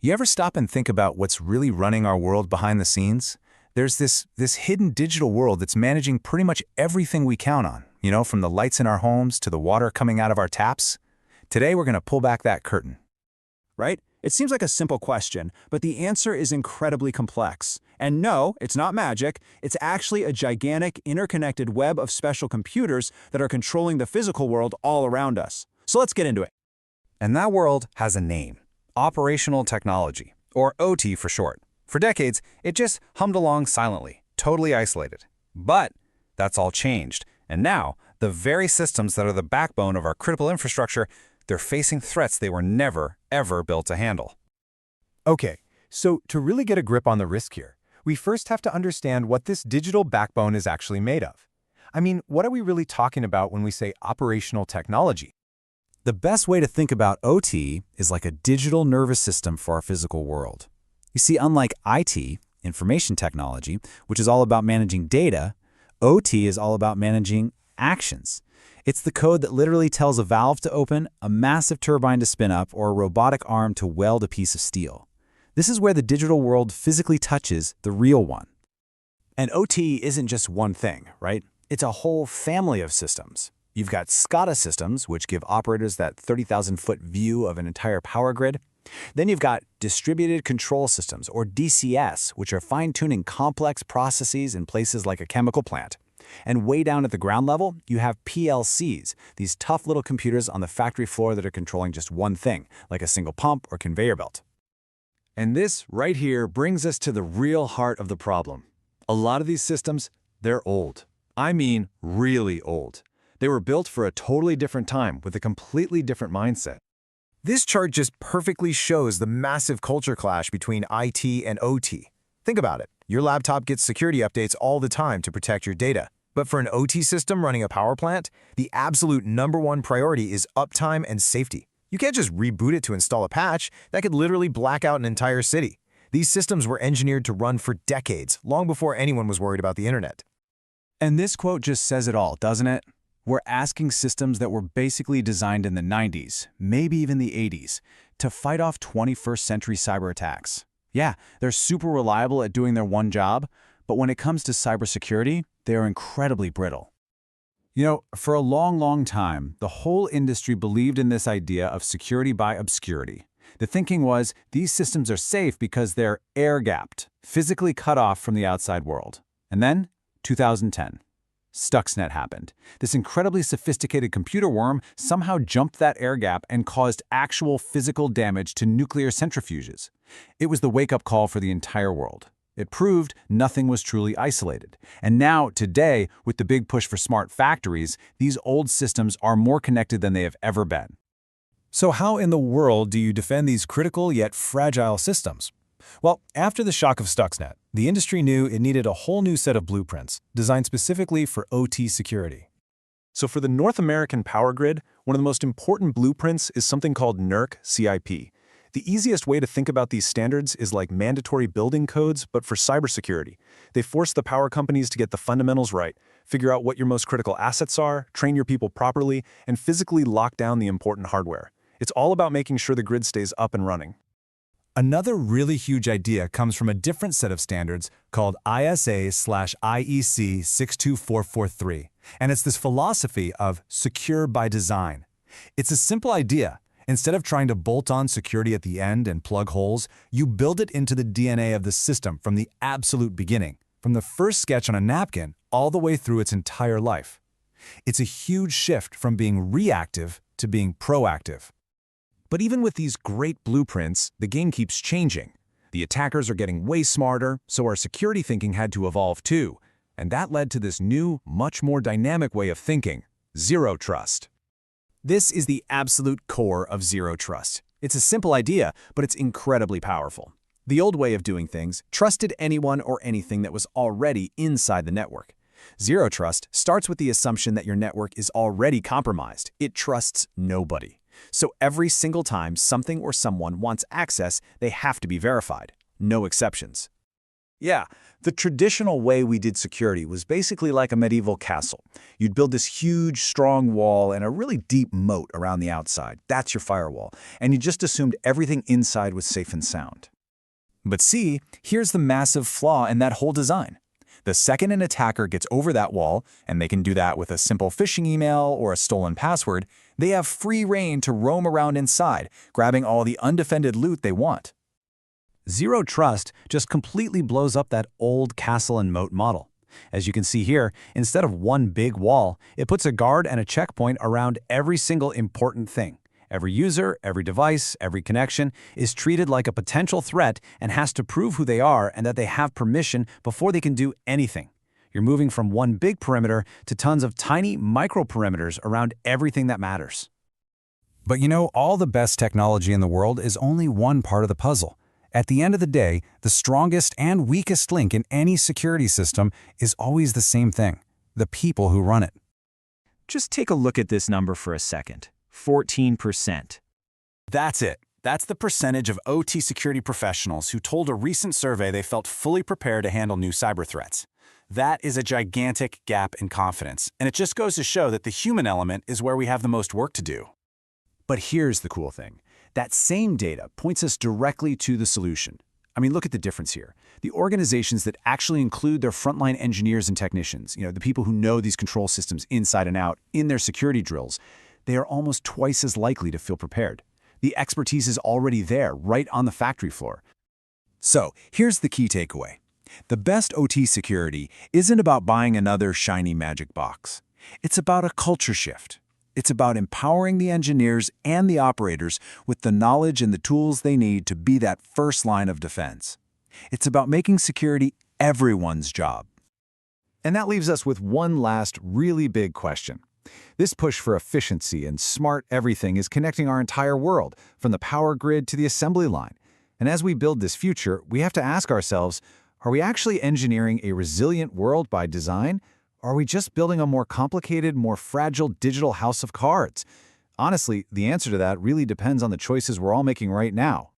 You ever stop and think about what's really running our world behind the scenes? There's this hidden digital world that's managing pretty much everything we count on, from the lights in our homes to the water coming out of our taps. Today, we're going to pull back that curtain. Right? It seems like a simple question, but the answer is incredibly complex. And no, it's not magic. It's actually a gigantic, interconnected web of special computers that are controlling the physical world all around us. So let's get into it. And that world has a name: operational technology, or OT for short. For decades, it just hummed along silently, totally isolated. But that's all changed. And now, the very systems that are the backbone of our critical infrastructure, they're facing threats they were never, ever built to handle. Okay, so to really get a grip on the risk here, we first have to understand what this digital backbone is actually made of. I mean, what are we really talking about when we say operational technology? The best way to think about OT is like a digital nervous system for our physical world. You see, unlike IT, information technology, which is all about managing data, OT is all about managing actions. It's the code that literally tells a valve to open, a massive turbine to spin up, or a robotic arm to weld a piece of steel. This is where the digital world physically touches the real one. And OT isn't just one thing, right? It's a whole family of systems. You've got SCADA systems, which give operators that 30,000-foot view of an entire power grid. Then you've got distributed control systems, or DCS, which are fine-tuning complex processes in places like a chemical plant. And way down at the ground level, you have PLCs, these tough little computers on the factory floor that are controlling just one thing, like a single pump or conveyor belt. And this right here brings us to the real heart of the problem. A lot of these systems, they're old. I mean, really old. They were built for a totally different time with a completely different mindset. This chart just perfectly shows the massive culture clash between IT and OT. Think about it. Your laptop gets security updates all the time to protect your data. But for an OT system running a power plant, the absolute #1 priority is uptime and safety. You can't just reboot it to install a patch. That could literally black out an entire city. These systems were engineered to run for decades, long before anyone was worried about the internet. And this quote just says it all, doesn't it? We're asking systems that were basically designed in the 90s, maybe even the 80s, to fight off 21st century cyber attacks. Yeah, they're super reliable at doing their one job, but when it comes to cybersecurity, they are incredibly brittle. For a long time, the whole industry believed in this idea of security by obscurity. The thinking was these systems are safe because they're air-gapped, physically cut off from the outside world. And then, 2010. Stuxnet happened. This incredibly sophisticated computer worm somehow jumped that air gap and caused actual physical damage to nuclear centrifuges. It was the wake-up call for the entire world. It proved nothing was truly isolated. And now, today, with the big push for smart factories, these old systems are more connected than they have ever been. So how in the world do you defend these critical yet fragile systems? Well, after the shock of Stuxnet, the industry knew it needed a whole new set of blueprints designed specifically for OT security. So for the North American power grid, one of the most important blueprints is something called NERC CIP. The easiest way to think about these standards is like mandatory building codes, but for cybersecurity. They force the power companies to get the fundamentals right, figure out what your most critical assets are, train your people properly, and physically lock down the important hardware. It's all about making sure the grid stays up and running. Another really huge idea comes from a different set of standards called ISA/IEC 62443, and it's this philosophy of secure by design. It's a simple idea. Instead of trying to bolt on security at the end and plug holes, you build it into the DNA of the system from the absolute beginning, from the first sketch on a napkin all the way through its entire life. It's a huge shift from being reactive to being proactive. But even with these great blueprints, the game keeps changing. The attackers are getting way smarter, so our security thinking had to evolve too. And that led to this new, much more dynamic way of thinking: zero trust. This is the absolute core of zero trust. It's a simple idea, but it's incredibly powerful. The old way of doing things trusted anyone or anything that was already inside the network. Zero trust starts with the assumption that your network is already compromised. It trusts nobody. So every single time something or someone wants access, they have to be verified. No exceptions. Yeah, the traditional way we did security was basically like a medieval castle. You'd build this huge, strong wall and a really deep moat around the outside. That's your firewall. And you just assumed everything inside was safe and sound. But see, here's the massive flaw in that whole design. The second an attacker gets over that wall, and they can do that with a simple phishing email or a stolen password, they have free rein to roam around inside, grabbing all the undefended loot they want. Zero Trust just completely blows up that old castle and moat model. As you can see here, instead of one big wall, it puts a guard and a checkpoint around every single important thing. Every user, every device, every connection is treated like a potential threat and has to prove who they are and that they have permission before they can do anything. You're moving from one big perimeter to tons of tiny micro-perimeters around everything that matters. But you know, all the best technology in the world is only one part of the puzzle. At the end of the day, the strongest and weakest link in any security system is always the same thing: the people who run it. Just take a look at this number for a second. 14%. That's it. That's the percentage of OT security professionals who told a recent survey they felt fully prepared to handle new cyber threats. That is a gigantic gap in confidence, and it just goes to show that the human element is where we have the most work to do. But here's the cool thing. That same data points us directly to the solution. I mean, look at the difference here. The organizations that actually include their frontline engineers and technicians, the people who know these control systems inside and out in their security drills, they are almost twice as likely to feel prepared. The expertise is already there, right on the factory floor. So, here's the key takeaway. The best OT security isn't about buying another shiny magic box. It's about a culture shift. It's about empowering the engineers and the operators with the knowledge and the tools they need to be that first line of defense. It's about making security everyone's job. And that leaves us with one last really big question. This push for efficiency and smart everything is connecting our entire world, from the power grid to the assembly line. And as we build this future, we have to ask ourselves, are we actually engineering a resilient world by design? Or are we just building a more complicated, more fragile digital house of cards? Honestly, the answer to that really depends on the choices we're all making right now.